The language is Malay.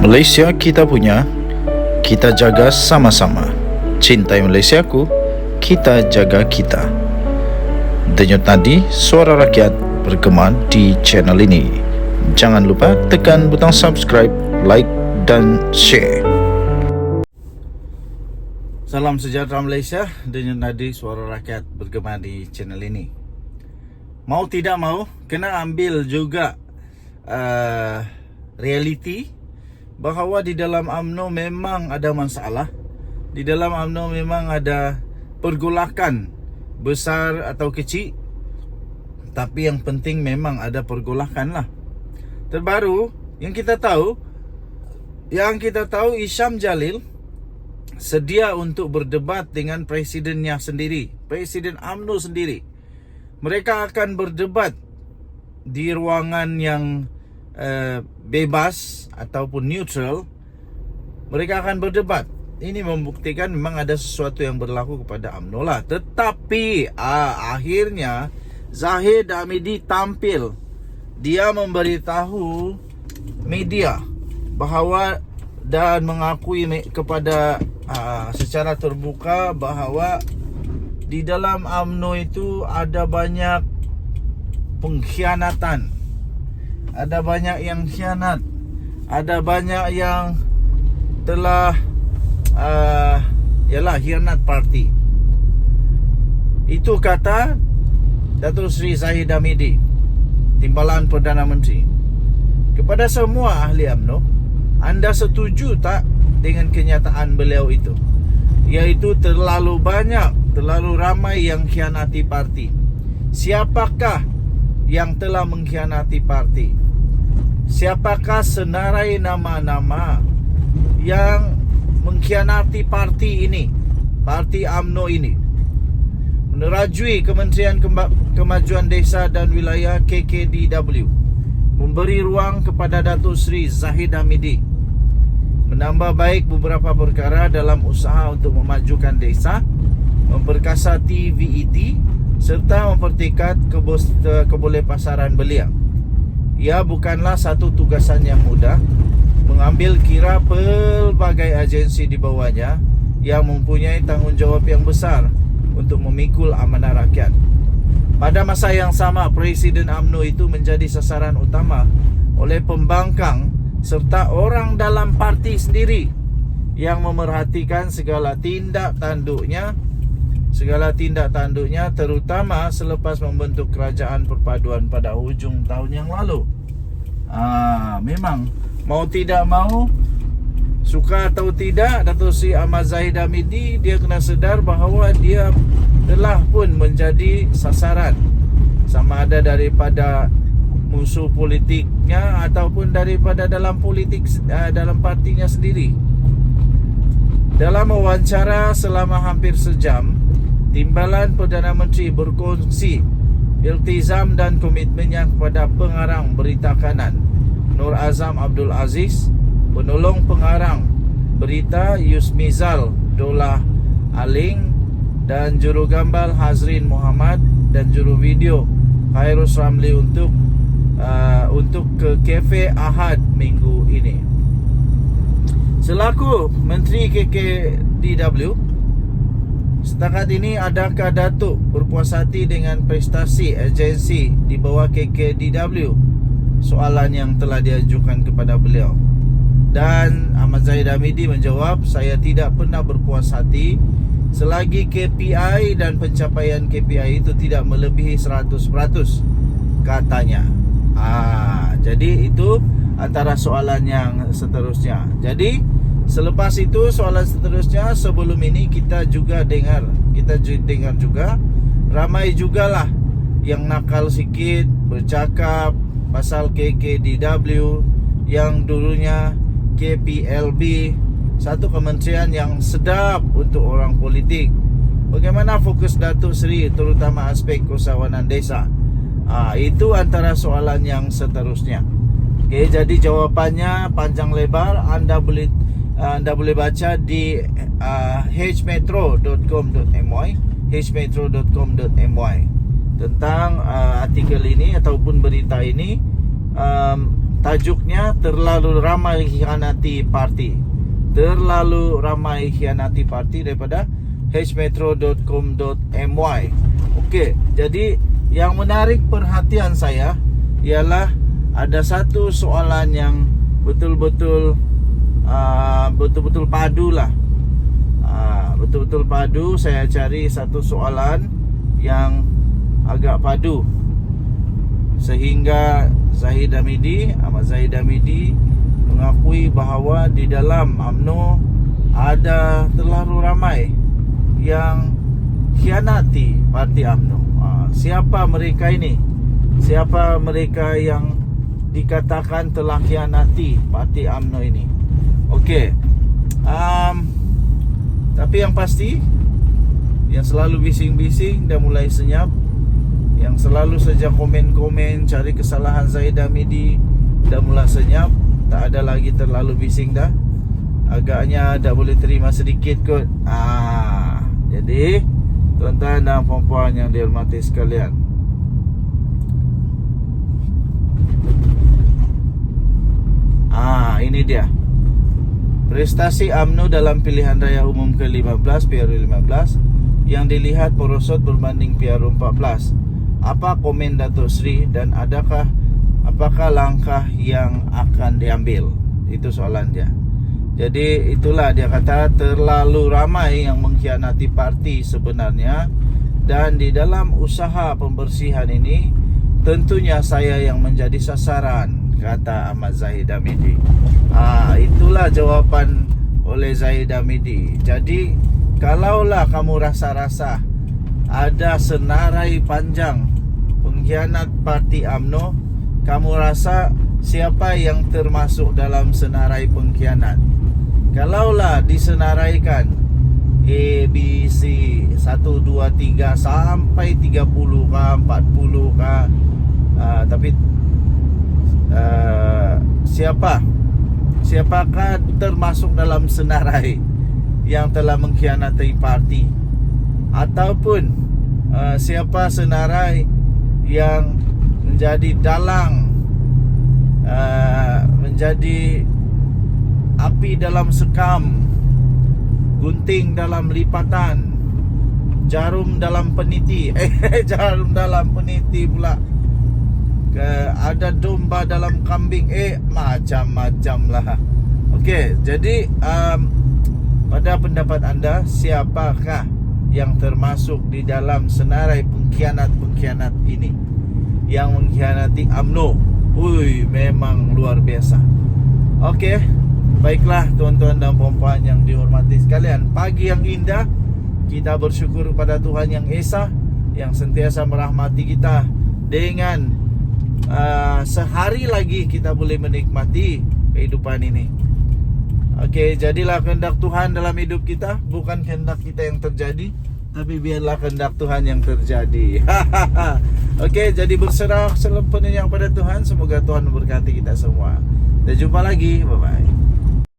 Malaysia kita punya, kita jaga sama-sama. Cintai Malaysiaku, kita jaga kita. Denyut nadi suara rakyat bergema di channel ini. Jangan lupa tekan butang subscribe, like dan share. Salam sejahtera Malaysia, denyut nadi suara rakyat bergema di channel ini. Mau tidak mau, kena ambil juga realiti bahawa di dalam UMNO memang ada masalah. Di dalam UMNO memang ada pergolakan besar atau kecil, tapi yang penting memang ada pergolakan lah. Terbaru yang kita tahu Hisham Jalil sedia untuk berdebat dengan presidennya sendiri, presiden UMNO sendiri. Mereka akan berdebat di ruangan yang bebas ataupun neutral. Mereka akan berdebat. Ini membuktikan memang ada sesuatu yang berlaku kepada UMNO lah. Tetapi akhirnya Zahid Hamidi tampil. Dia memberitahu media bahawa dan mengakui kepada secara terbuka bahawa di dalam UMNO itu ada banyak pengkhianatan. Ada banyak yang khianat. Ada banyak yang telah khianat parti. Itu kata Datuk Seri Zahid Hamidi, Timbalan Perdana Menteri. Kepada semua ahli UMNO, anda setuju tak dengan kenyataan beliau itu? Iaitu terlalu banyak, terlalu ramai yang khianati parti. Siapakah yang telah mengkhianati parti? Siapakah senarai nama-nama yang mengkhianati parti ini, parti UMNO ini? Menerajui Kementerian Kemajuan Desa dan Wilayah KKDW, memberi ruang kepada Datuk Seri Zahid Hamidi menambah baik beberapa perkara dalam usaha untuk memajukan desa, memperkasati VET serta mempertingkat kebolehpasaran belia. Ia bukanlah satu tugasan yang mudah, mengambil kira pelbagai agensi di bawahnya yang mempunyai tanggungjawab yang besar untuk memikul amanah rakyat. Pada masa yang sama, Presiden UMNO itu menjadi sasaran utama oleh pembangkang serta orang dalam parti sendiri yang memerhatikan segala tindak tanduknya, terutama selepas membentuk kerajaan perpaduan pada hujung tahun yang lalu. Memang mau tidak mau, suka atau tidak, Datuk Seri Ahmad Zahid Hamidi, dia kena sedar bahawa dia telah pun menjadi sasaran, sama ada daripada musuh politiknya ataupun daripada dalam politik dalam partinya sendiri. Dalam wawancara selama hampir sejam, Timbalan Perdana Menteri berkongsi iltizam dan komitmennya kepada pengarang berita kanan Nur Azam Abdul Aziz, penolong pengarang berita Yusmizal Dolah Aling, dan juru gambar Hazrin Muhammad dan juru video Khairus Ramli untuk ke Cafe Ahad minggu ini. Selaku Menteri KKDW, setakat ini adakah Datuk berpuas hati dengan prestasi agensi di bawah KKDW? Soalan yang telah diajukan kepada beliau. Dan Ahmad Zahid Hamidi menjawab, saya tidak pernah berpuas hati selagi KPI dan pencapaian KPI itu tidak melebihi 100%, katanya. Jadi itu antara soalan yang seterusnya. Jadi selepas itu soalan seterusnya, sebelum ini kita dengar juga ramai jugalah yang nakal sikit bercakap pasal KKDW yang dulunya KPLB, satu kementerian yang sedap untuk orang politik. Bagaimana fokus Datuk Seri terutama aspek usahawanan desa? Itu antara soalan yang seterusnya. Okey, jadi jawapannya panjang lebar. Anda boleh baca di hmetro.com.my tentang artikel ini ataupun berita ini. Tajuknya terlalu ramai khianati parti. Terlalu ramai khianati parti daripada hmetro.com.my. Okey, jadi yang menarik perhatian saya ialah ada satu soalan yang betul-betul padu lah. Betul-betul padu. Saya cari satu soalan yang agak padu sehingga Ahmad Zahid Hamidi mengakui bahawa di dalam UMNO ada terlalu ramai yang khianati parti UMNO. Siapa mereka ini? Siapa mereka yang dikatakan telah khianati parti UMNO ini? Okey. Tapi yang pasti, yang selalu bising-bising dah mulai senyap, yang selalu saja komen-komen cari kesalahan Zahid Hamidi dah mulai senyap. Tak ada lagi terlalu bising dah. Agaknya dah boleh terima sedikit kot. Jadi tuan-tuan dan puan-puan yang dihormati sekalian, ini dia prestasi UMNO dalam pilihan raya umum ke-15 PRU15 yang dilihat merosot berbanding PRU14. Apa komen Datuk Seri dan apakah langkah yang akan diambil? Itu soalan dia. Jadi itulah dia kata terlalu ramai yang mengkhianati parti sebenarnya, dan di dalam usaha pembersihan ini tentunya saya yang menjadi sasaran, kata Ahmad Zahid Hamidi. Itulah jawapan oleh Zahid Hamidi. Jadi kalaulah kamu rasa-rasa ada senarai panjang pengkhianat parti UMNO, kamu rasa siapa yang termasuk dalam senarai pengkhianat? Kalaulah disenaraikan A, B, C 1, 2, 3 sampai 30 kah, 40 kah, tapi siapakah termasuk dalam senarai yang telah mengkhianati parti? Ataupun siapa senarai yang menjadi dalang, menjadi api dalam sekam, gunting dalam lipatan, jarum dalam peniti, jarum dalam peniti pula, ada domba dalam kambing, macam-macam lah. Okey, jadi pada pendapat anda, siapakah yang termasuk di dalam senarai pengkhianat ini, yang mengkhianati UMNO? Memang luar biasa. Okey, baiklah tuan-tuan dan puan-puan yang dihormati sekalian, pagi yang indah. Kita bersyukur kepada Tuhan Yang Esa yang sentiasa merahmati kita dengan sehari lagi kita boleh menikmati kehidupan ini. Okey, jadilah kehendak Tuhan dalam hidup kita, bukan kehendak kita yang terjadi, tapi biarlah kehendak Tuhan yang terjadi. Okey, jadi berserah sepenuhnya kepada Tuhan. Semoga Tuhan memberkati kita semua. Dan jumpa lagi. Bye-bye.